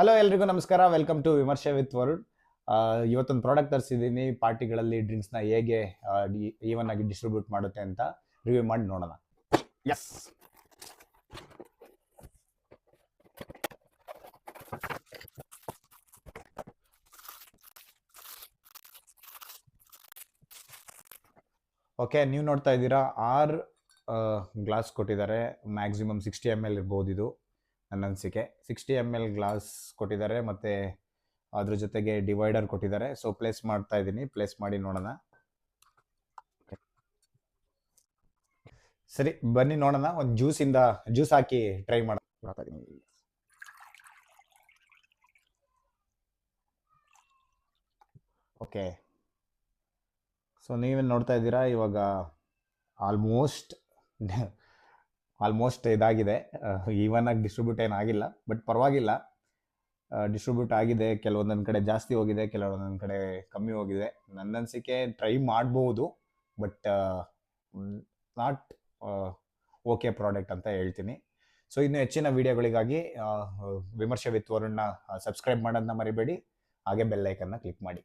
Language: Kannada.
ಹಲೋ ಎಲ್ರಿಗೂ ನಮಸ್ಕಾರ, ವೆಲ್ಕಮ್ ಟು ವಿಮರ್ಶೆ ವಿತ್ ವರುಣ್. ಇವತ್ತೊಂದು ಪ್ರಾಡಕ್ಟ್ ತರಿಸಿದ್ದೀನಿ. ಪಾರ್ಟಿಗಳಲ್ಲಿ ಡ್ರಿಂಕ್ಸ್ನ ಹೇಗೆ ಈವನ್ ಆಗಿ ಡಿಸ್ಟ್ರಿಬ್ಯೂಟ್ ಮಾಡುತ್ತೆ ಅಂತ ರಿವ್ಯೂ ಮಾಡಿ ನೋಡೋಣ. ಎಸ್, ಓಕೆ, ನೀವು ನೋಡ್ತಾ ಇದ್ದೀರಾ 6 ಗ್ಲಾಸ್ ಕೊಟ್ಟಿದ್ದಾರೆ. ಮ್ಯಾಕ್ಸಿಮಮ್ 60 ml ಇರ್ಬೋದು. ಇದು ನನ್ನ ಅನಿಸಿಕೆ 60 ml ಗ್ಲಾಸ್ ಕೊಟ್ಟಿದ್ದಾರೆ, ಮತ್ತು ಅದ್ರ ಜೊತೆಗೆ ಡಿವೈಡರ್ ಕೊಟ್ಟಿದ್ದಾರೆ. ಸೊ ಪ್ಲೇಸ್ ಮಾಡ್ತಾ ಇದ್ದೀನಿ, ಪ್ಲೇಸ್ ಮಾಡಿ ನೋಡೋಣ. ಸರಿ, ಬನ್ನಿ ನೋಡೋಣ. ಒಂದು ಜ್ಯೂಸ್ ಹಾಕಿ ಟ್ರೈ ಮಾಡ್ತಾ ಇದ್ದೀನಿ. ಓಕೆ, ಸೊ ನೀವೇನು ನೋಡ್ತಾ ಇದ್ದೀರಾ, ಇವಾಗ ಆಲ್ಮೋಸ್ಟ್ ಇದಾಗಿದೆ. ಈವನ್ ಆಗಿ ಡಿಸ್ಟ್ರಿಬ್ಯೂಟ್ ಏನಾಗಿಲ್ಲ, ಬಟ್ ಪರವಾಗಿಲ್ಲ, ಡಿಸ್ಟ್ರಿಬ್ಯೂಟ್ ಆಗಿದೆ. ಕೆಲವೊಂದೊಂದು ಕಡೆ ಜಾಸ್ತಿ ಹೋಗಿದೆ, ಕೆಲವೊಂದೊಂದು ಕಡೆ ಕಮ್ಮಿ ಹೋಗಿದೆ. ನನ್ನ ಅನಿಸಿಕೆ ಟ್ರೈ ಮಾಡ್ಬೋದು, ಬಟ್ ನಾಟ್ ಓಕೆ ಪ್ರಾಡಕ್ಟ್ ಅಂತ ಹೇಳ್ತೀನಿ. ಸೊ ಇನ್ನು ಹೆಚ್ಚಿನ ವಿಡಿಯೋಗಳಿಗಾಗಿ ವಿಮರ್ಶೆ ವಿತ್ ವರುಣ್ನ ಸಬ್ಸ್ಕ್ರೈಬ್ ಮಾಡೋದನ್ನ ಮರಿಬೇಡಿ, ಹಾಗೆ ಬೆಲ್ ಐಕನ್ನ ಕ್ಲಿಕ್ ಮಾಡಿ.